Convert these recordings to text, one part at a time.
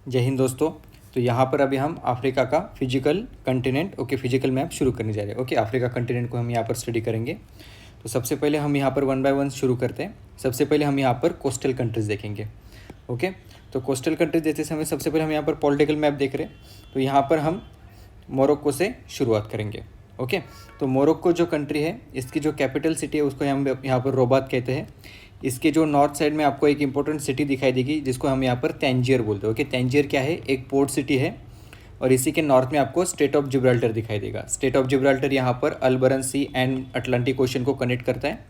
जय हिंद दोस्तों। तो यहाँ पर अभी हम अफ्रीका का फिजिकल कंटिनेंट फिजिकल मैप शुरू करने जा रहे हैं। अफ्रीका कंटिनेंट को हम यहाँ पर स्टडी करेंगे। तो सबसे पहले हम यहाँ पर वन बाय वन शुरू करते हैं। सबसे पहले हम यहाँ पर कोस्टल कंट्रीज़ देखेंगे। तो कोस्टल कंट्रीज जैसे समय सबसे पहले हम यहाँ पर पॉलिटिकल मैप देख रहे हैं। तो यहाँ पर हम मोरक्को से शुरुआत करेंगे। तो मोरक्को जो कंट्री है, इसकी जो कैपिटल सिटी है उसको हम यहाँ पर रोबात कहते हैं। इसके जो नॉर्थ साइड में आपको एक इंपॉर्टेंट सिटी दिखाई देगी जिसको हम यहाँ पर तंजीर बोलते हैं। तंजीर क्या है? एक पोर्ट सिटी है। और इसी के नॉर्थ में आपको स्टेट ऑफ जिब्राल्टर दिखाई देगा। स्टेट ऑफ जिब्राल्टर यहाँ पर अल्बरन सी एंड अटलांटिक ओशन को कनेक्ट करता है।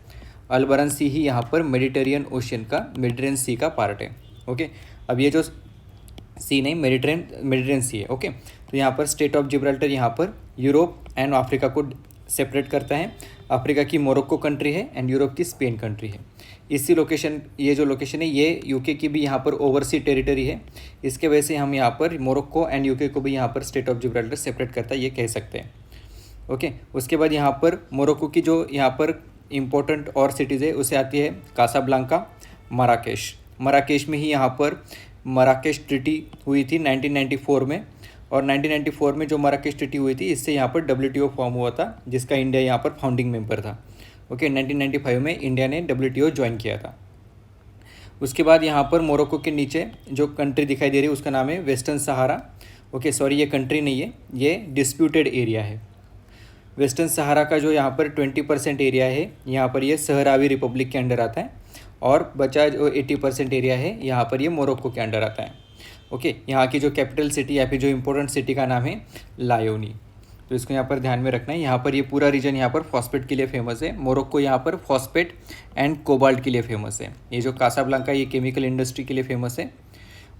अल्बरन सी ही यहाँ पर मेडिटेरियन सी का पार्ट है। अब ये जो सी नहीं, मेडिटेरियन सी है। तो यहाँ पर स्टेट ऑफ जिब्राल्टर यहाँ पर यूरोप एंड अफ्रीका को सेपरेट करता है। अफ्रीका की मोरक्को कंट्री है एंड यूरोप की स्पेन कंट्री है। इसी लोकेशन, ये जो लोकेशन है ये यूके की भी यहाँ पर ओवरसी टेरिटरी है। इसके वजह से हम यहाँ पर मोरक्को एंड यूके को भी यहाँ पर स्टेट ऑफ जिब्राल्टर सेपरेट करता है, ये कह सकते हैं। उसके बाद यहाँ पर मोरक्को की जो यहाँ पर इम्पोर्टेंट और सिटीज़ है उसे आती है कासाब्लांका, मराकेश में ही यहाँ पर मराकेश ट्रीटी हुई थी 1994 में। और 1994 में जो मराकेश ट्रीटी हुई थी इससे यहाँ पर WTO फॉर्म हुआ था, जिसका इंडिया यहाँ पर फाउंडिंग मेंबर था। 1995 में इंडिया ने WTO ज्वाइन किया था। उसके बाद यहाँ पर मोरक्को के नीचे जो कंट्री दिखाई दे रही है उसका नाम है वेस्टर्न सहारा। सॉरी, ये कंट्री नहीं है, ये डिस्प्यूटेड एरिया है। वेस्टर्न सहारा का जो यहाँ पर 20% एरिया है यहाँ पर ये सहरावी रिपब्लिक के अंडर आता है। और बचा जो 80% एरिया है यहाँ पर ये मोरक्को के अंडर आता है। यहाँ की जो कैपिटल सिटी या फिर जो इम्पोर्टेंट सिटी का नाम है लायोनी। तो इसको यहाँ पर ध्यान में रखना है। यहाँ पर ये पूरा रीजन यहाँ पर फॉस्फेट के लिए फेमस है। मोरक्को यहाँ पर फॉस्फेट एंड कोबाल्ट के लिए फेमस है। ये जो कासाब्लांका ये केमिकल इंडस्ट्री के लिए फेमस है।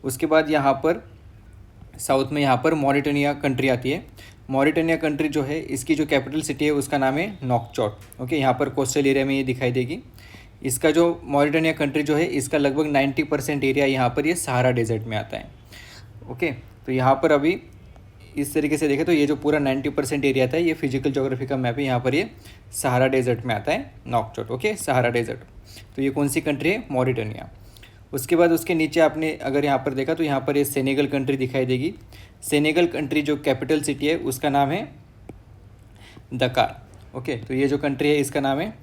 उसके बाद यहाँ पर साउथ में यहाँ पर मॉरिटानिया कंट्री आती है। मॉरिटानिया कंट्री जो है इसकी जो कैपिटल सिटी है उसका नाम है नौकचौट। यहाँ पर कोस्टल एरिया में ये दिखाई देगी। इसका जो मॉरिटानिया कंट्री जो है इसका लगभग 90% एरिया यहाँ पर ये सहारा डेजर्ट में आता है। तो यहाँ पर अभी इस तरीके से देखें तो ये जो पूरा 90% एरिया था ये फिजिकल ज्योग्राफी का मैप है। यहाँ पर ये सहारा डेजर्ट में आता है नौकचौट। Sahara desert. तो ये कौन सी कंट्री है? मॉरिटानिया। उसके बाद उसके नीचे आपने अगर यहाँ पर देखा तो यहाँ पर ये सेनेगल कंट्री दिखाई देगी। सेनेगल कंट्री जो कैपिटल सिटी है उसका नाम है दकार। तो ये जो कंट्री है इसका नाम है,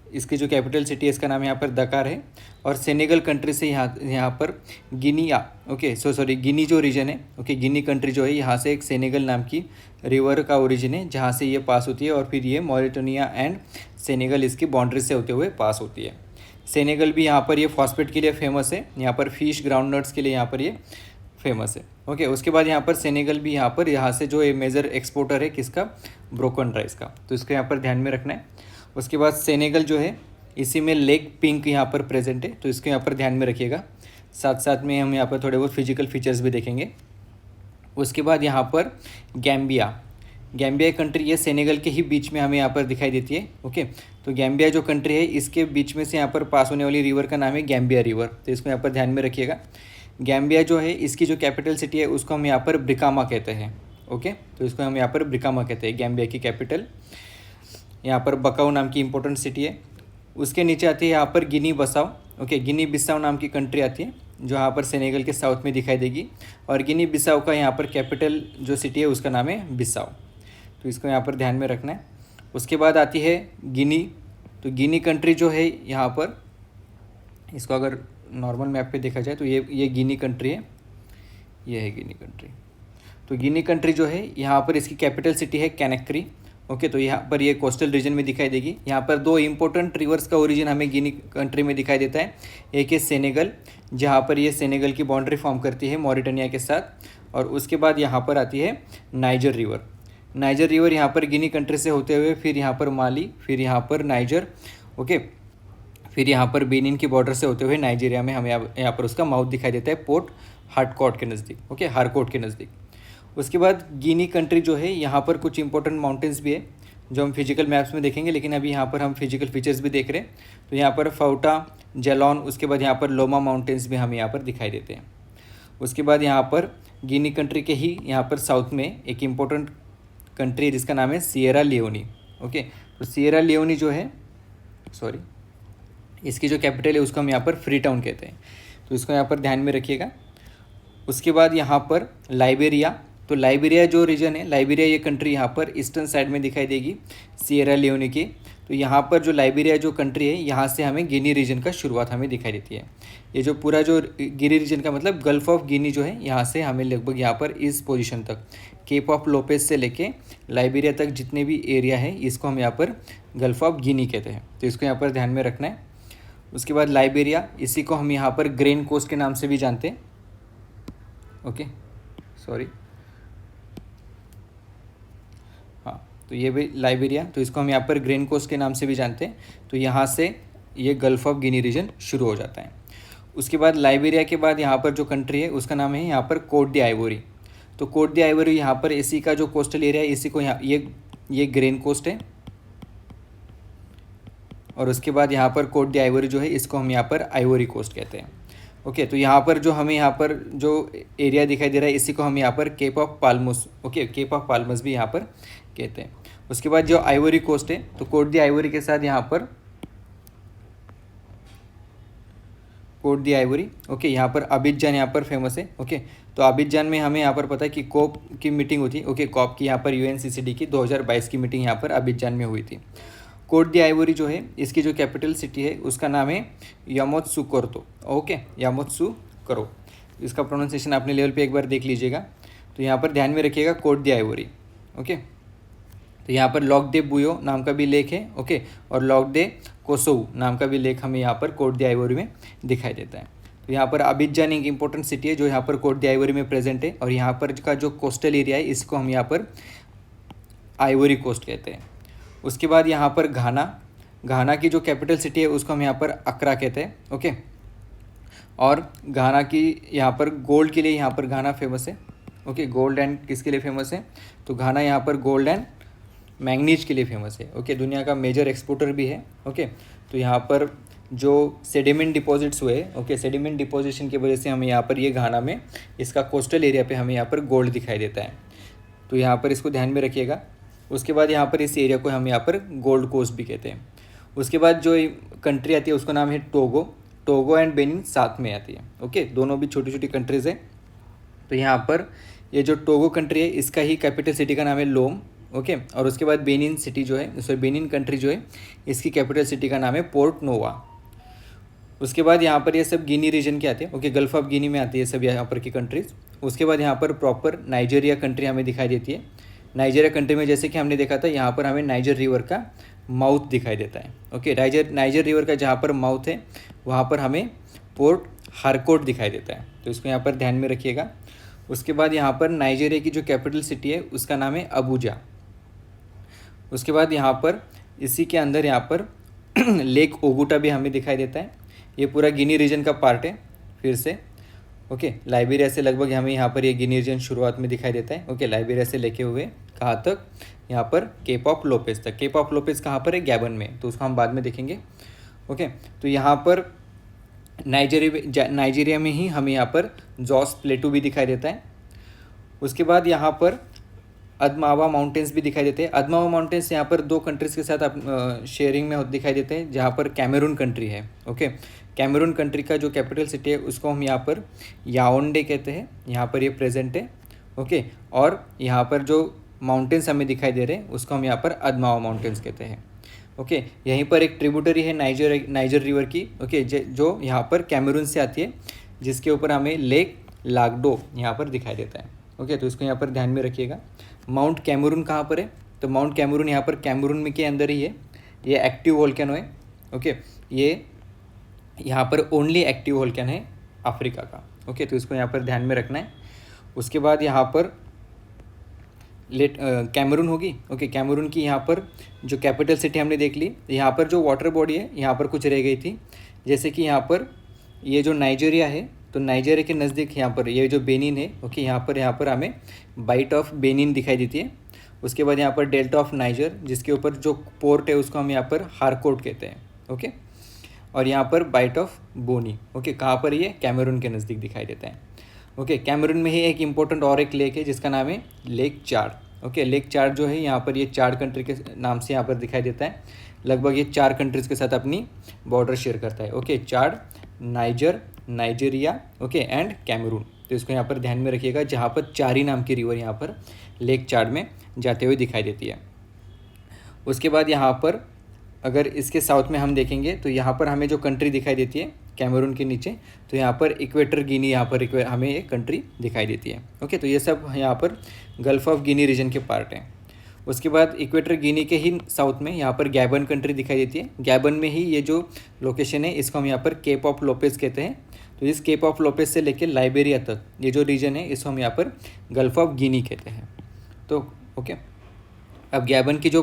इसकी जो कैपिटल सिटी है इसका नाम यहाँ पर दकार है। और सेनेगल कंट्री से यहाँ पर गिनी जो रीजन है, गिनी कंट्री जो है यहाँ से एक सेनेगल नाम की रिवर का ओरिजिन है जहाँ से ये पास होती है और फिर ये मॉरिटानिया एंड सेनेगल इसकी बाउंड्री से होते हुए पास होती है। सेनेगल भी यहाँ पर ये फॉस्फेट के लिए फेमस है। यहाँ पर फिश, ग्राउंड नट्स के लिए यहाँ पर ये फेमस है। उसके बाद यहाँ पर सेनेगल भी यहाँ से जो ये मेजर एक्सपोर्टर है किसका? ब्रोकन राइस का। तो इसको यहाँ पर ध्यान में रखना है। उसके बाद सेनेगल जो है इसी में लेक पिंक यहाँ पर प्रेजेंट है, तो इसको यहाँ पर ध्यान में रखिएगा। साथ साथ में हम यहाँ पर थोड़े बहुत फिजिकल फीचर्स भी देखेंगे। उसके बाद यहाँ पर गैम्बिया कंट्री ये सेनेगल के ही बीच में हमें यहाँ पर दिखाई देती है। तो गैम्बिया जो कंट्री है इसके बीच में से यहाँ पर पास होने वाली रिवर का नाम है गैम्बिया रिवर। तो इसको यहाँ पर ध्यान में रखिएगा। गैम्बिया जो है इसकी जो कैपिटल सिटी है उसको हम यहाँ पर ब्रिकामा कहते हैं। तो इसको हम यहाँ पर ब्रिकामा कहते हैं, गैम्बिया की कैपिटल। यहाँ पर बकाऊ नाम की इंपॉर्टेंट सिटी है। उसके नीचे आती है यहाँ पर गिनी बिसाऊ। गिनी बिसाऊ नाम की कंट्री आती है जो यहाँ पर सेनेगल के साउथ में दिखाई देगी। और गिनी बिसाऊ का यहाँ पर कैपिटल जो सिटी है उसका नाम है बिसाऊ। तो इसको यहाँ पर ध्यान में रखना है। उसके बाद आती है गिनी। तो गिनी कंट्री जो है यहाँ पर, इसको अगर नॉर्मल मैप पे देखा जाए तो ये गिनी कंट्री है, ये है गिनी कंट्री। तो गिनी कंट्री जो है यहाँ पर इसकी कैपिटल सिटी है कैनेक्री। तो यहाँ पर ये कोस्टल रीजन में दिखाई देगी। यहाँ पर दो इंपॉर्टेंट रिवर्स का ओरिजिन हमें गिनी कंट्री में दिखाई देता है। एक है सेनेगल, जहाँ पर ये सेनेगल की बाउंड्री फॉर्म करती है मॉरिटानिया के साथ। और उसके बाद यहाँ पर आती है नाइजर रिवर यहाँ पर गिनी कंट्री से होते हुए फिर यहाँ पर माली, फिर यहाँ पर नाइजर, फिर यहाँ पर बेनिन की बॉर्डर से होते हुए नाइजीरिया में हमें यहाँ पर उसका माउथ दिखाई देता है पोर्ट हार्कोट के नज़दीक। हार्कोट के नज़दीक। उसके बाद गिनी कंट्री जो है यहाँ पर कुछ इंपॉर्टेंट माउंटेन्स भी है जो हम फिजिकल मैप्स में देखेंगे, लेकिन अभी यहाँ पर हम फिजिकल फीचर्स भी देख रहे हैं। तो यहाँ पर फाउटा, जेलॉन, उसके बाद यहाँ पर लोमा माउंटेन्स भी हमें यहाँ पर दिखाई देते हैं। उसके बाद यहाँ पर गिनी कंट्री के ही यहाँ पर साउथ में एक इम्पोर्टेंट कंट्री है जिसका नाम है सिएरा लियोनी। तो सिएरा लियोनी जो है, इसकी जो कैपिटल है उसको हम यहाँ पर फ्री टाउन कहते हैं। तो इसको यहाँ पर ध्यान में रखिएगा। उसके बाद यहाँ पर लाइबेरिया, तो लाइबेरिया जो रीजन है, लाइबेरिया ये कंट्री यहाँ पर ईस्टर्न साइड में दिखाई देगी सिएरा लियोने के। तो यहाँ पर जो लाइबेरिया जो कंट्री है, यहाँ से हमें गिनी रीजन का शुरुआत हमें दिखाई देती है। ये जो पूरा जो गिनी रीजन का मतलब गल्फ ऑफ गिनी जो है, यहाँ से हमें लगभग यहाँ पर इस पोजीशन तक केप ऑफ लोपेस से लेके लाइबेरिया तक जितने भी एरिया है, इसको हम यहाँ पर गल्फ ऑफ गिनी कहते हैं। तो इसको यहाँ पर ध्यान में रखना है। उसके बाद लाइबेरिया, इसी को हम यहाँ पर ग्रेन कोस्ट के नाम से भी जानते हैं। ओके, सॉरी, हाँ, तो ये भी लाइबेरिया, तो इसको हम यहाँ पर ग्रेन कोस्ट के नाम से भी जानते हैं। तो यहाँ से ये गल्फ ऑफ गिनी रीजन शुरू हो जाता है। उसके बाद लाइबेरिया के बाद यहाँ पर जो कंट्री है उसका नाम है यहाँ पर कोट दी आइवोरी। तो कोट दी आइवोरी यहाँ पर इसी का जो कोस्टल एरिया है, इसी को यहाँ ये ग्रेन कोस्ट है। और उसके बाद यहाँ पर कोट दी आइवोरी जो है, इसको हम यहाँ पर आइवोरी कोस्ट कहते हैं। ओके, तो यहाँ पर जो हमें यहाँ पर जो एरिया दिखाई दे रहा है, इसी को हम यहाँ पर Cape of Palmas, okay, Cape of Palmas भी यहाँ पर कहते हैं। उसके बाद जो आइवोरी कोस्ट है, तो कोट दी आइवोरी के साथ यहाँ पर कोट दी आइवोरी, ओके, यहाँ पर अबिजान यहाँ पर फेमस है। ओके, तो अबिजान में हमें यहाँ पर पता है कि कोप की मीटिंग हुई थी। ओके, कॉप की यहाँ पर UNCCD की 2022 की मीटिंग यहाँ पर अबिजान में हुई थी। कोट दी आइवोरी जो है, इसकी जो कैपिटल सिटी है उसका नाम है यामोत्सुकोर्तो। ओके, यामोत्सुकोरो, इसका प्रोनाउंसिएशन अपने लेवल पे एक बार देख लीजिएगा। तो यहाँ पर ध्यान में रखिएगा कोट दी आइवोरी। ओके, तो यहाँ पर लॉक दे बुयो नाम का भी लेक है। ओके, और लॉक दे कोसोऊ नाम का भी लेक हमें यहाँ पर कोट दी आइवोरी में दिखाई देता है। तो यहाँ पर अबिजान एक इंपॉर्टेंट सिटी है जो यहाँ पर कोट दी आइवोरी में प्रेजेंट है। और यहाँ पर का जो कोस्टल एरिया है, इसको हम यहाँ पर आइवोरी कोस्ट कहते हैं। उसके बाद यहाँ पर घाना की जो कैपिटल सिटी है उसको हम यहाँ पर अक्रा कहते हैं। ओके, और घाना की यहाँ पर गोल्ड के लिए यहाँ पर घाना फेमस है। ओके, गोल्ड एंड किसके लिए फेमस है? तो घाना यहाँ पर गोल्ड एंड मैंगनीज के लिए फेमस है। ओके, दुनिया का मेजर एक्सपोर्टर भी है। ओके, तो यहाँ पर जो सेडिमेंट डिपॉजिट्स हुए, ओके, सेडिमेंट डिपोजिशन की वजह से हमें यहाँ पर ये घाना में इसका कोस्टल एरिया पे हमें यहाँ पर गोल्ड दिखाई देता है। तो यहाँ पर इसको ध्यान में रखिएगा। उसके बाद यहाँ पर इस एरिया को हम यहाँ पर गोल्ड कोस्ट भी कहते हैं। उसके बाद जो कंट्री आती है उसका नाम है टोगो एंड बेनिन साथ में आती है। ओके, दोनों भी छोटी छोटी कंट्रीज़ है। तो यहाँ पर ये जो टोगो कंट्री है, इसका ही कैपिटल सिटी का नाम है लोम। ओके, और उसके बाद बेनिन सिटी जो है, सॉरी बेनिन कंट्री जो है, इसकी कैपिटल सिटी का नाम है पोर्ट नोवा। उसके बाद यहाँ पर ये सब गिनी रीजन के आते हैं। ओके, गल्फ ऑफ गिनी में आती है सब यहाँ पर की कंट्रीज़। उसके बाद यहाँ पर प्रॉपर नाइजीरिया कंट्री हमें दिखाई देती है। नाइजीरिया कंट्री में जैसे कि हमने देखा था, यहाँ पर हमें नाइजर रिवर का माउथ दिखाई देता है। ओके, नाइजर रिवर का जहाँ पर माउथ है वहाँ पर हमें पोर्ट हारकोट दिखाई देता है। तो इसको यहाँ पर ध्यान में रखिएगा। उसके बाद यहाँ पर नाइजीरिया की जो कैपिटल सिटी है उसका नाम है अबूजा। उसके बाद यहाँ पर इसी के अंदर यहाँ पर लेक ओगुटा भी हमें दिखाई देता है। ये पूरा गिनी रीजन का पार्ट है फिर से। ओके, लाइबेरिया से लगभग हमें यहाँ पर ये गिनी रीजन शुरुआत में दिखाई देता है। ओके, लाइबेरिया से लेके हुए कहाँ तक? यहाँ पर केप ऑफ लोपेस तक। केप ऑफ लोपेस कहाँ पर है? गैबन में, तो उसको हम बाद में देखेंगे। ओके, तो यहाँ पर नाइजीरिया में ही हमें यहाँ पर जॉस प्लेटू भी दिखाई देता है। उसके बाद यहाँ पर अदमावा माउंटेन्स भी दिखाई देते हैं। अदमावा माउंटेन्स यहाँ पर दो कंट्रीज़ के साथ शेयरिंग में दिखाई देते हैं, जहाँ पर कैमरून कंट्री है। ओके, कैमरून कंट्री का जो कैपिटल सिटी है उसको हम यहाँ पर याओंडे कहते हैं। यहाँ पर ये प्रेजेंट है। ओके, और यहाँ पर जो माउंटेन्स हमें दिखाई दे रहे हैं उसको हम यहाँ पर अदमावा माउंटेन्स कहते हैं। ओके, यहीं पर एक ट्रिब्यूटरी है नाइजर रिवर की। ओके, जो यहाँ पर कैमरून से आती है, जिसके ऊपर हमें लेक लागडो यहाँ पर दिखाई देता है। ओके, तो इसको यहाँ पर ध्यान में रखिएगा। माउंट कैमरून कहाँ पर है? तो माउंट कैमरून यहाँ पर कैमरून में के अंदर ही है। ये एक्टिव वोल्केनो है। ओके, ये यहाँ पर ओनली एक्टिव वोल्केनो है अफ्रीका का। ओके, तो इसको यहाँ पर ध्यान में रखना है। उसके बाद यहाँ पर कैमरून होगी। ओके, कैमरून की यहाँ पर जो कैपिटल सिटी हमने देख ली। यहाँ पर जो वाटर बॉडी है यहाँ पर कुछ रह गई थी, जैसे कि यहाँ पर ये जो नाइजीरिया है, तो नाइजीरिया के नज़दीक यहाँ पर ये जो बेनिन है। ओके, यहाँ पर हमें बाइट ऑफ बेनिन दिखाई देती है। उसके बाद यहाँ पर डेल्टा ऑफ नाइजर, जिसके ऊपर जो पोर्ट है उसको हम यहाँ पर हारकोट कहते हैं। ओके, और यहाँ पर बाइट ऑफ बोनी। ओके, कहाँ पर ये? कैमरून के नज़दीक दिखाई देता है। ओके, कैमरून में ही एक इम्पोर्टेंट और एक लेक है जिसका नाम है लेक चाड। ओके, लेक चाड जो है यहाँ पर ये चाड कंट्री के नाम से यहाँ पर दिखाई देता है। लगभग ये 4 कंट्रीज़ के साथ अपनी बॉर्डर शेयर करता है। Okay, Chad, Nigeria, okay, and Cameroon. तो इसको यहाँ पर ध्यान में रखिएगा, जहाँ पर चारी नाम की रिवर यहाँ पर लेक चाड में जाते हुए दिखाई देती है। उसके बाद यहाँ पर अगर इसके साउथ में हम देखेंगे तो यहाँ पर हमें जो कंट्री दिखाई देती है कैमरून के नीचे, तो यहाँ पर इक्वेटर गिनी यहाँ पर हमें एक कंट्री दिखाई देती है। ओके, तो ये सब यहाँ पर गल्फ ऑफ गिनी रीजन के पार्ट हैं। उसके बाद इक्वेटर गिनी के ही साउथ में यहाँ पर गैबन कंट्री दिखाई देती है। गैबन में ही ये जो लोकेशन है इसको हम यहाँ पर केप ऑफ लोपेस कहते हैं। तो इस केप ऑफ लोपेस से लेकर लाइबेरिया तक ये जो रीजन है इसको हम यहाँ पर गल्फ ऑफ गिनी कहते हैं। तो ओके, अब गैबन की जो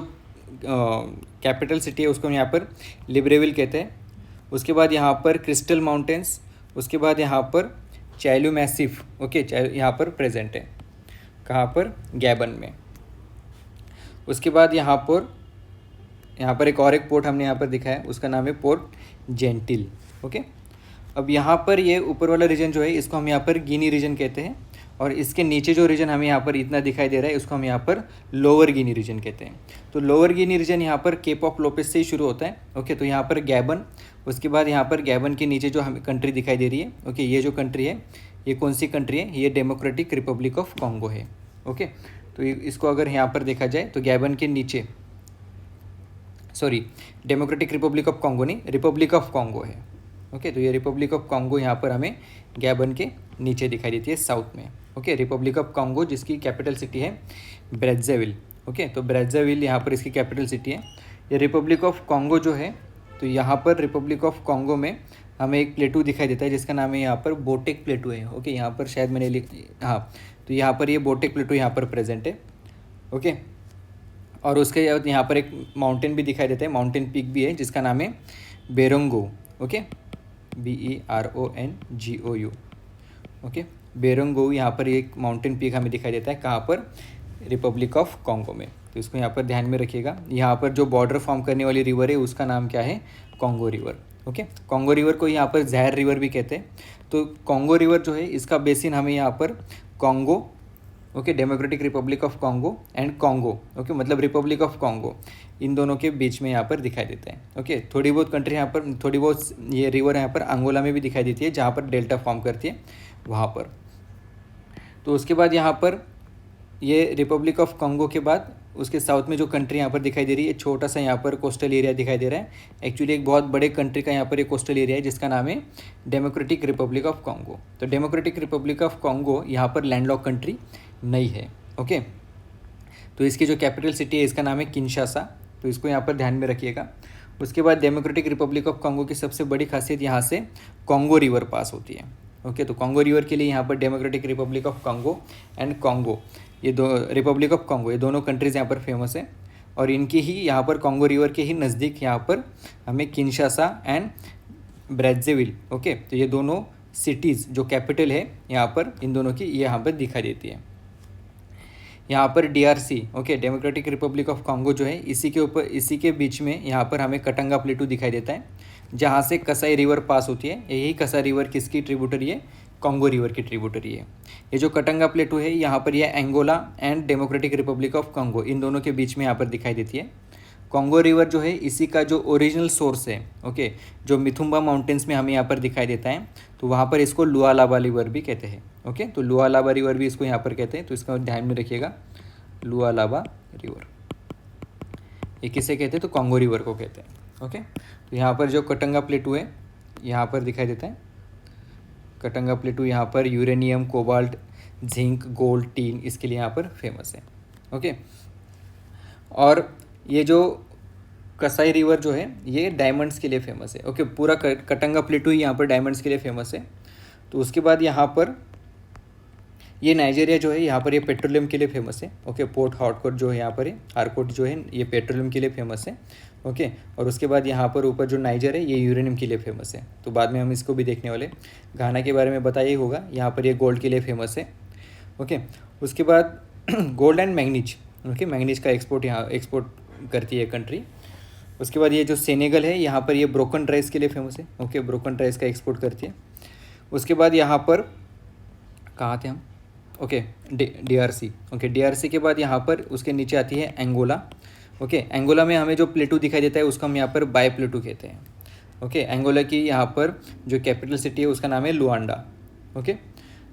कैपिटल सिटी है उसको हम यहाँ पर लिब्रेविल कहते हैं। उसके बाद यहाँ पर क्रिस्टल माउंटेन्स, उसके बाद यहाँ पर चैलू मैसिफ, ओके, यहाँ पर प्रेजेंट है, कहाँ पर, गैबन में। उसके बाद यहाँ पर एक और एक पोर्ट हमने यहाँ पर दिखाया, उसका नाम है पोर्ट जेंटिल। ओके, अब यहाँ पर ये ऊपर वाला रीजन जो है इसको हम यहाँ पर गिनी रीजन कहते हैं, और इसके नीचे जो रीजन हमें यहाँ पर इतना दिखाई दे रहा है उसको हम यहाँ पर लोअर गिनी रीजन कहते हैं। तो लोअर गिनी रीजन यहाँ पर केप ऑफ लोपेस से ही शुरू होता है। ओके, तो यहाँ पर गैबन, उसके बाद यहाँ पर गैबन के नीचे जो हमें कंट्री दिखाई दे रही है, ओके, ये जो कंट्री है ये कौन सी कंट्री है, ये डेमोक्रेटिक रिपब्लिक ऑफ कॉन्गो है। ओके, तो इसको अगर यहाँ पर देखा जाए तो गैबन के नीचे, sorry, democratic republic of Congo नहीं, रिपब्लिक ऑफ कॉन्गो है। ओके, तो ये रिपब्लिक ऑफ कॉन्गो यहाँ पर हमें गैबन के नीचे दिखाई देती है साउथ में। ओके, रिपब्लिक ऑफ कॉन्गो जिसकी कैपिटल सिटी है ब्रेज़ाविल। ओके, तो ब्रेज़ाविल यहाँ पर इसकी कैपिटल सिटी है। ये रिपब्लिक ऑफ कॉन्गो जो है, तो यहाँ पर रिपब्लिक ऑफ कॉन्गो में हमें एक प्लेटू दिखाई देता है जिसका नाम है यहाँ पर बोटेक प्लेटू है। ओके, यहाँ पर शायद मैंने हाँ, तो यहाँ पर ये बोटेक प्लेटू यहाँ पर प्रेजेंट है। ओके, और उसके बाद यहाँ पर एक माउंटेन भी दिखाई देता है, माउंटेन पीक भी है जिसका नाम है Berongo. Okay, BERONGOU। Okay, Berongo यहाँ पर एक माउंटेन पीक हमें दिखाई देता है, कहाँ पर, रिपब्लिक ऑफ कॉन्गो में। तो इसको यहाँ पर ध्यान में रखिएगा। यहाँ पर जो बॉर्डर फॉर्म करने वाली रिवर है उसका नाम क्या है, Congo river. Okay, Congo river को यहाँ पर ज़ायर रिवर भी कहते हैं। तो कॉन्गो रिवर जो है इसका बेसिन हमें यहाँ पर Congo, okay, democratic republic of Congo and Congo, okay, मतलब रिपब्लिक ऑफ कॉन्गो, इन दोनों के बीच में यहाँ पर दिखाई देता है। ओके, थोड़ी बहुत कंट्री यहाँ पर, थोड़ी बहुत ये रिवर यहाँ पर अंगोला में भी दिखाई देती है जहाँ पर डेल्टा फॉर्म करती है वहाँ पर। तो उसके बाद यहाँ पर ये रिपब्लिक ऑफ कॉन्गो के बाद उसके साउथ में जो कंट्री यहाँ पर दिखाई दे रही है, छोटा सा यहाँ पर कोस्टल एरिया दिखाई दे रहा है। एक्चुअली एक बहुत बड़े कंट्री का यहाँ पर एक कोस्टल एरिया है जिसका नाम है डेमोक्रेटिक रिपब्लिक ऑफ कॉन्गो। तो डेमोक्रेटिक रिपब्लिक ऑफ कॉन्गो यहाँ पर लैंडलॉक कंट्री नहीं है। ओके, तो इसकी जो कैपिटल सिटी है इसका नाम है किनशासा, तो इसको यहाँ पर ध्यान में रखिएगा। उसके बाद डेमोक्रेटिक रिपब्लिक ऑफ कॉन्गो की सबसे बड़ी खासियत यहाँ से कॉन्गो रिवर पास होती है। ओके, तो कॉन्गो रिवर के लिए यहाँ पर democratic republic of Congo and Congo, ये दो रिपब्लिक ऑफ कॉन्गो, ये दोनों कंट्रीज़ यहाँ पर फेमस है। और इनकी ही यहाँ पर कॉन्गो रिवर के ही नज़दीक यहाँ पर हमें किनशासा एंड ब्रेज़ाविल, ओके, तो ये दोनों सिटीज़ जो कैपिटल है यहाँ पर, इन दोनों की ये यहाँ पर दिखाई देती है। यहाँ पर DRC, okay, democratic republic of Congo जो है इसी के ऊपर, इसी के बीच में यहाँ पर हमें कटंगा प्लेटू दिखाई देता है जहाँ से कसाई रिवर पास होती है। यही कसाई रिवर किसकी ट्रिब्यूटरी है, कॉन्गो रिवर की ट्रिब्यूटरी है। ये जो कटंगा प्लेटू है यहाँ पर यह Angola and democratic republic of Congo, इन दोनों के बीच में यहाँ पर दिखाई देती है। कॉन्गो रिवर जो है इसी का जो ओरिजिनल सोर्स है, ओके, जो मिथुम्बा माउंटेन्स में हमें यहाँ पर दिखाई देता है, तो वहाँ पर इसको लुआलाबा रिवर भी कहते हैं। ओके, तो लुआलाबा रिवर भी इसको यहाँ पर कहते हैं, तो इसका ध्यान में रखिएगा, लुआलाबा रिवर ये किसे कहते हैं, तो कॉन्गो रिवर को कहते हैं। ओके, तो यहाँ पर जो कटंगा प्लेटू है यहाँ पर दिखाई देता है। कटंगा प्लेटू यहाँ पर uranium, cobalt, zinc, gold, tin, इसके लिए यहाँ पर फेमस है। ओके, और ये जो कसाई रिवर जो है ये डायमंड्स के लिए फेमस है। ओके, पूरा कटंगा प्लेटू ही यहाँ पर डायमंड्स के लिए फेमस है। तो उसके बाद यहाँ पर ये नाइजीरिया जो है यहाँ पर ये पेट्रोलियम के लिए फेमस है। ओके, पोर्ट हार्कोट जो है यहाँ पर है, हार्कोट जो है ये पेट्रोलियम के लिए फेमस है। ओके, और उसके बाद यहाँ पर ऊपर जो नाइजर है ये यूरेनियम के लिए फेमस है। तो बाद में हम इसको भी देखने वाले। घाना के बारे में बताया ही होगा, यहाँ पर ये गोल्ड के लिए फेमस है। ओके, उसके बाद gold and manganese, okay, manganese का एक्सपोर्ट यहाँ एक्सपोर्ट करती है कंट्री। उसके बाद ये जो सेनेगल है यहाँ पर ये ब्रोकन राइस के लिए फेमस है। ओके, ब्रोकन राइस का एक्सपोर्ट करती है। उसके बाद यहाँ पर कहाँ थे हम, ओके, DRC। ओके, DRC के बाद यहाँ पर उसके नीचे आती है एंगोला। ओके, एंगोला में हमें जो प्लेटू दिखाई देता है उसको हम यहाँ पर बाय प्लेटू कहते हैं। ओके, एंगोला की यहाँ पर जो कैपिटल सिटी है उसका नाम है लुआंडा। ओके,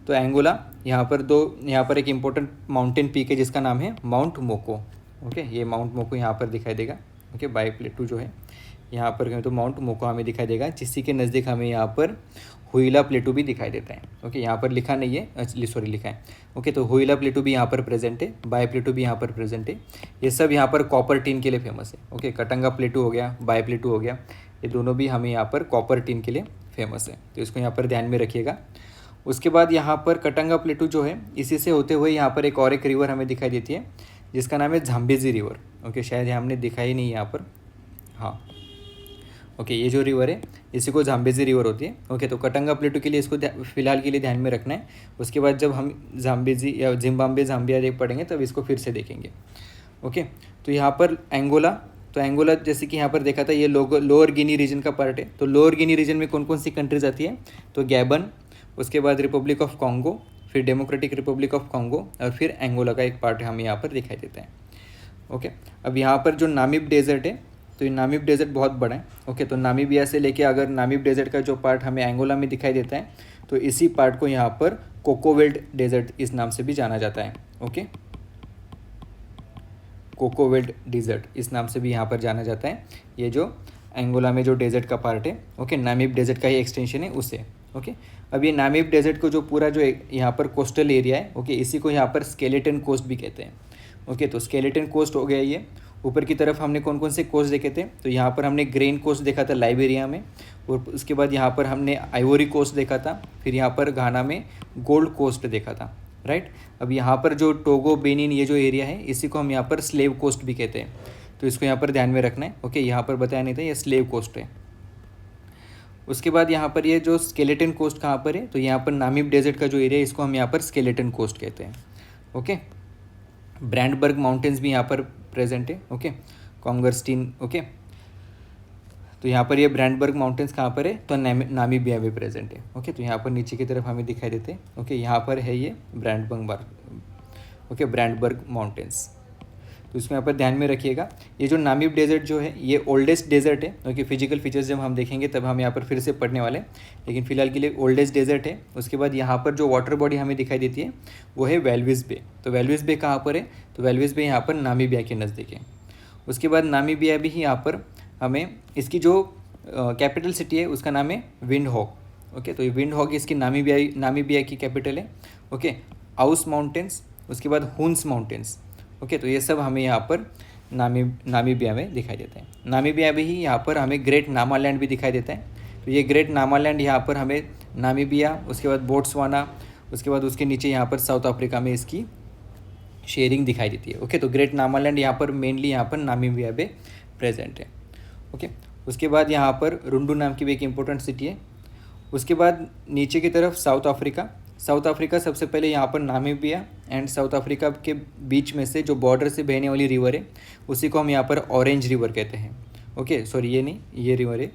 तो एंगोला यहाँ पर एक इम्पोर्टेंट माउंटेन पीक है जिसका नाम है माउंट मोको। ओके, ये माउंट मोको यहाँ पर दिखाई देगा। ओके, बाई प्लेटू जो है यहाँ पर कहें तो माउंट मोको हमें दिखाई देगा, जिसकी के नज़दीक हमें यहाँ पर हुइला प्लेटू भी दिखाई देता है। ओके, यहाँ पर लिखा नहीं है, सॉरी लिखा है। ओके, तो हुइला प्लेटू भी यहाँ पर प्रेजेंट है, बाई प्लेटू भी यहाँ पर प्रेजेंट है। ये सब यहाँ पर कॉपर टीन के लिए फेमस है। ओके, कटंगा प्लेटू हो गया, बाई प्लेटू हो गया, ये दोनों भी हमें यहाँ पर कॉपर टीन के लिए फेमस है, तो इसको यहाँ पर ध्यान में रखिएगा। उसके बाद यहाँ पर कटंगा प्लेटू जो है, इसी से होते हुए यहाँ पर एक रिवर हमें दिखाई देती है जिसका नाम है झाम्बेजी रिवर। ओके, शायद हमने दिखा ही नहीं यहाँ पर, हाँ। ओके, ये जो रिवर है इसी को झाम्बेजी रिवर होती है। ओके, तो कटंगा प्लेटू के लिए इसको फिलहाल के लिए ध्यान में रखना है। उसके बाद जब हम झाम्बेजी या जिम्बाब्वे झाम्बिया देख पढ़ेंगे तब इसको फिर से देखेंगे। ओके, तो यहाँ पर एंगोला, तो एंगोला जैसे कि यहाँ पर देखा था ये लोअर गिनी रीजन का पार्ट है। तो लोअर गिनी रीजन में कौन कौन सी कंट्रीज आती है, तो गैबन, उसके बाद रिपब्लिक ऑफ कॉन्गो, फिर डेमोक्रेटिक रिपब्लिक ऑफ कॉन्गो, और फिर एंगोला का एक पार्ट हमें यहाँ पर दिखाई देता है। ओके, अब यहाँ पर जो नामिब डेजर्ट है, तो ये नामिब डेजर्ट बहुत बड़ा है। ओके, तो नामीबिया से लेके अगर नामिब डेजर्ट का जो पार्ट हमें एंगोला में दिखाई देता है, तो इसी पार्ट को यहाँ पर कोकोवेल्ड डेजर्ट इस नाम से भी जाना जाता है। ओके, कोकोवेल्ड डेजर्ट इस नाम से भी यहाँ पर जाना जाता है, ये जो एंगोला में जो डेजर्ट का पार्ट है। ओके, नामिब डेजर्ट का ही एक्सटेंशन है उसे। ओके, अब ये नामिब डेजर्ट को जो पूरा जो यहाँ पर कोस्टल एरिया है, ओके, इसी को यहाँ पर स्केलेटन कोस्ट भी कहते हैं। ओके, तो स्केलेटन कोस्ट हो गया ये। ऊपर की तरफ हमने कौन कौन से कोस्ट देखे थे, तो यहाँ पर हमने ग्रेन कोस्ट देखा था लाइबेरिया में, और उसके बाद यहाँ पर हमने आइवोरी कोस्ट देखा था, फिर यहाँ पर घाना में गोल्ड कोस्ट देखा था, राइट। अब यहाँ पर जो टोगो बेनिन ये जो एरिया है इसी को हम यहाँ पर स्लेव कोस्ट भी कहते हैं, तो इसको यहाँ पर ध्यान में रखना है। ओके, यहाँ पर बताया नहीं था, ये स्लेव कोस्ट है। उसके बाद यहाँ पर ये जो स्केलेटन कोस्ट कहाँ पर है, तो यहाँ पर नामिब डेजर्ट का जो एरिया है इसको हम यहाँ पर स्केलेटन कोस्ट कहते हैं। ओके, ब्रैंडबर्ग माउंटेन्स भी यहाँ पर प्रेजेंट है। ओके, कॉन्गरस्टीन। ओके, तो यहाँ पर ये ब्रैंडबर्ग माउंटेन्स कहाँ पर है, तो नामीबिया में प्रेजेंट है। ओके, तो यहाँ पर नीचे की तरफ हमें दिखाई देते हैं। ओके, यहाँ पर है ये ब्रैंडबर्ग माउंटेन्स, तो इसको यहाँ पर ध्यान में रखिएगा। ये जो नामिब डेजर्ट जो है ये ओल्डेस्ट डेजर्ट है। ओके, फिजिकल फीचर्स जब हम देखेंगे तब हम यहाँ पर फिर से पढ़ने वाले, लेकिन फिलहाल के लिए ओल्डेस्ट डेजर्ट है। उसके बाद यहाँ पर जो वाटर बॉडी हमें दिखाई देती है वो है वेल्विस बे। तो वेल्विस बे कहाँ पर है, तो वेल्विस बे यहाँ पर नामीबिया के नज़दीक है। उसके बाद नामीबिया भी यहाँ पर हमें, इसकी जो कैपिटल सिटी है उसका नाम है विंडहॉक। ओके, तो ये विंडहॉक इसकी नामीबिया की कैपिटल है। ओके, आउस माउंटेन्स, उसके बाद हुन्स माउंटेन्स। ओके, तो ये सब हमें यहाँ पर नामीबिया में दिखाई देता है। नामीबिया भी ही यहाँ पर हमें ग्रेट नामालैंड भी दिखाई देता है। तो ये ग्रेट नामालैंड यहाँ पर हमें नामीबिया, उसके बाद बोट्सवाना, उसके बाद उसके नीचे यहाँ पर साउथ अफ्रीका में इसकी शेयरिंग दिखाई देती है। ओके, तो ग्रेट नामालैंड यहाँ पर मेनली यहाँ पर नामीबिया में प्रेजेंट है। ओके, उसके बाद यहाँ पर रुंडू नाम की भी एक इम्पोर्टेंट सिटी है। उसके बाद नीचे की तरफ साउथ अफ्रीका सबसे पहले यहाँ पर नामीबिया एंड साउथ अफ्रीका के बीच में से जो बॉर्डर से बहने वाली रिवर है उसी को हम यहाँ पर ऑरेंज रिवर कहते हैं। ओके, सॉरी ये नहीं, ये रिवर है।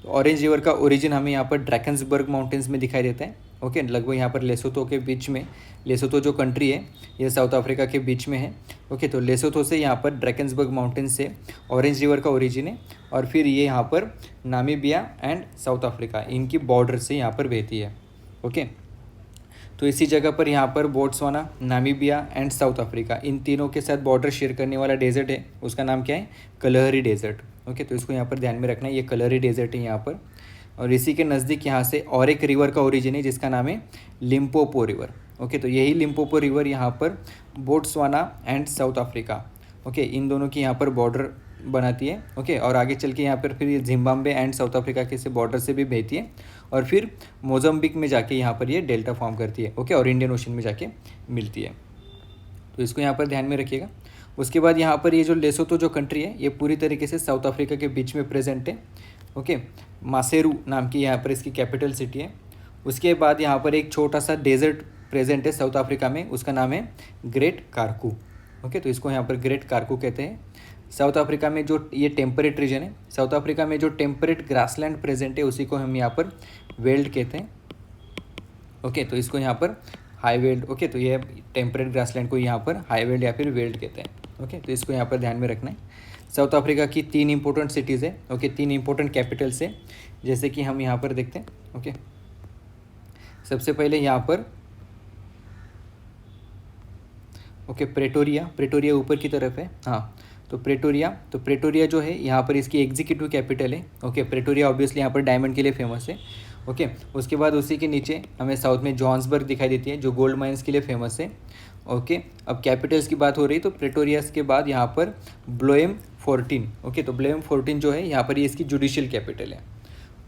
तो ऑरेंज रिवर का ओरिजिन हमें यहाँ पर ड्रैकन्सबर्ग माउंटेन्स में दिखाई देता है। ओके, लगभग यहाँ पर लेसोथो के बीच में, लेसोथो जो कंट्री है ये साउथ अफ्रीका के बीच में है। ओके, तो लेसोथो से यहाँ पर ड्रैकन्सबर्ग माउंटेन से ऑरेंज रिवर का ओरिजिन है, और फिर ये यहाँ पर नामीबिया एंड साउथ अफ्रीका इनकी बॉर्डर से यहाँ पर बहती है। ओके, तो इसी जगह पर यहाँ पर Botswana, Namibia and south Africa in तीनों के साथ बॉर्डर शेयर करने वाला डेजर्ट है, उसका नाम क्या है, कलहरी डेजर्ट। ओके, तो इसको यहाँ पर ध्यान में रखना है, ये कलहरी डेजर्ट है यहाँ पर। और इसी के नज़दीक यहाँ से और एक रिवर का ओरिजिन है जिसका नाम है लिम्पोपो रिवर। ओके, तो यही लिम्पोपो रिवर यहाँ पर Botswana and south Africa, okay, इन दोनों की यहाँ पर बॉर्डर बनाती है। ओके, और आगे चल के यहाँ पर फिर ये जिम्बाब्वे एंड साउथ अफ्रीका के से बॉर्डर से भी बहती है, और फिर मोज़म्बिक में जाके यहाँ पर ये डेल्टा फॉर्म करती है। ओके, और इंडियन ओशन में जाके मिलती है, तो इसको यहाँ पर ध्यान में रखिएगा। उसके बाद यहाँ पर ये जो लेसोथो जो कंट्री है ये पूरी तरीके से साउथ अफ्रीका के बीच में प्रेजेंट है। ओके, मासेरू नाम की यहाँ पर इसकी कैपिटल सिटी है। उसके बाद यहाँ पर एक छोटा सा डेजर्ट प्रेजेंट है साउथ अफ्रीका में, उसका नाम है ग्रेट कारकू। ओके, तो इसको यहाँ पर ग्रेट कारकू कहते हैं। साउथ अफ्रीका में जो ये टेम्परेट रीजन है, साउथ अफ्रीका में जो टेम्परेट ग्रासलैंड प्रेजेंट है उसी को हम यहाँ पर वेल्ड कहते हैं। ओके, तो इसको यहाँ पर हाई वेल्ड। ओके, तो ये टेम्परेट ग्रासलैंड को यहाँ पर हाई वेल्ड या फिर वेल्ड कहते हैं। ओके, तो इसको यहाँ पर ध्यान में रखना है। साउथ अफ्रीका की 3 इंपॉर्टेंट सिटीज़ है। ओके, 3 इंपॉर्टेंट कैपिटल्स है, जैसे कि हम यहाँ पर देखते हैं। ओके, सबसे पहले यहाँ पर ओके, प्रेटोरिया ऊपर की तरफ है। हाँ, तो प्रेटोरिया जो है यहाँ पर इसकी एग्जीक्यूटिव कैपिटल है। ओके, प्रेटोरिया ऑब्वियसली यहाँ पर डायमंड के लिए फेमस है। ओके, उसके बाद उसी के नीचे हमें साउथ में जोहान्सबर्ग दिखाई देती है जो गोल्ड माइंस के लिए फेमस है। ओके, अब कैपिटल्स की बात हो रही तो प्रेटोरियास के बाद यहाँ पर ब्लोएम 14। ओके, तो ब्लोएम 14 जो है यहाँ पर ये इसकी जुडिशियल कैपिटल है।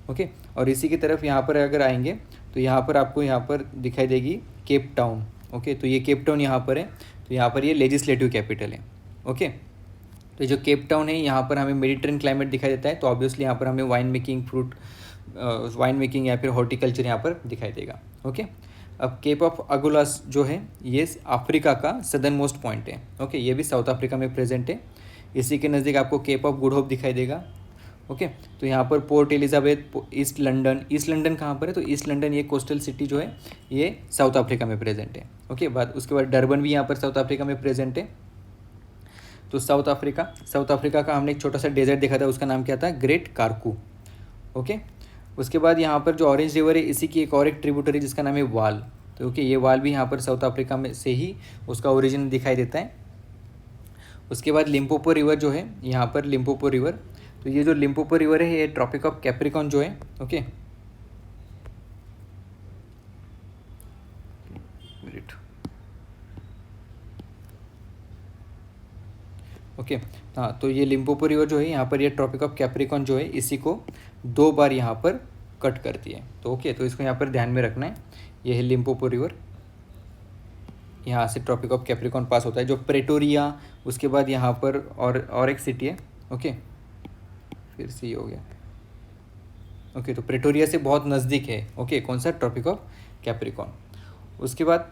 ओके, और इसी की तरफ यहाँ पर अगर आएंगे तो यहाँ पर आपको यहाँ पर दिखाई देगी केप टाउन। ओके, तो ये केप टाउन यहाँ पर है, तो यहाँ पर ये लेजिस्लेटिव कैपिटल है। ओके, तो जो केप टाउन है यहाँ पर हमें मेडिटेरियन क्लाइमेट दिखाई देता है, तो ऑब्वियसली यहाँ पर हमें वाइन मेकिंग या फिर हॉर्टिकल्चर यहाँ पर दिखाई देगा। ओके, अब केप ऑफ अगुलास जो है ये अफ्रीका का सदर्न मोस्ट पॉइंट है। ओके, ये भी साउथ अफ्रीका में प्रेजेंट है। इसी के नज़दीक आपको केप ऑफ गुड होप दिखाई देगा। ओके, तो यहाँ पर पोर्ट एलिजाबेथ, ईस्ट लंडन कहाँ पर है, तो ईस्ट लंडन ये कोस्टल सिटी जो है ये साउथ अफ्रीका में प्रेजेंट है। ओके, उसके बाद डरबन भी यहाँ पर साउथ अफ्रीका में प्रेजेंट है। तो साउथ अफ्रीका का हमने एक छोटा सा डेजर्ट देखा था, उसका नाम क्या था, ग्रेट कारकू। ओके, उसके बाद यहाँ पर जो ऑरेंज रिवर है इसी की एक ट्रिब्यूटरी जिसका नाम है वाल। तो ओके, ये वाल भी यहाँ पर साउथ अफ्रीका में से ही उसका ओरिजिन दिखाई देता है। उसके बाद लिम्पोपो रिवर जो है यहाँ पर लिम्पोपो रिवर, तो ये जो लिम्पोपो रिवर है ये ट्रॉपिक ऑफ कैप्रिकॉन जो है। ओके, ओके, हाँ, तो ये लिम्पोपो रिवर जो है यहाँ पर ये ट्रॉपिक ऑफ कैप्रिकॉन जो है इसी को 2 बार यहाँ पर कट करती है। तो ओके, तो इसको यहाँ पर ध्यान में रखना है। ये है लिम्पोपो रिवर, यहाँ से ट्रॉपिक ऑफ कैप्रिकॉन पास होता है। जो प्रेटोरिया, उसके बाद यहाँ पर और एक सिटी है। ओके, फिर से ये हो गया। ओके, तो प्रेटोरिया से बहुत नज़दीक है। ओके, कौन सा, ट्रॉपिक ऑफ कैप्रिकॉन। उसके बाद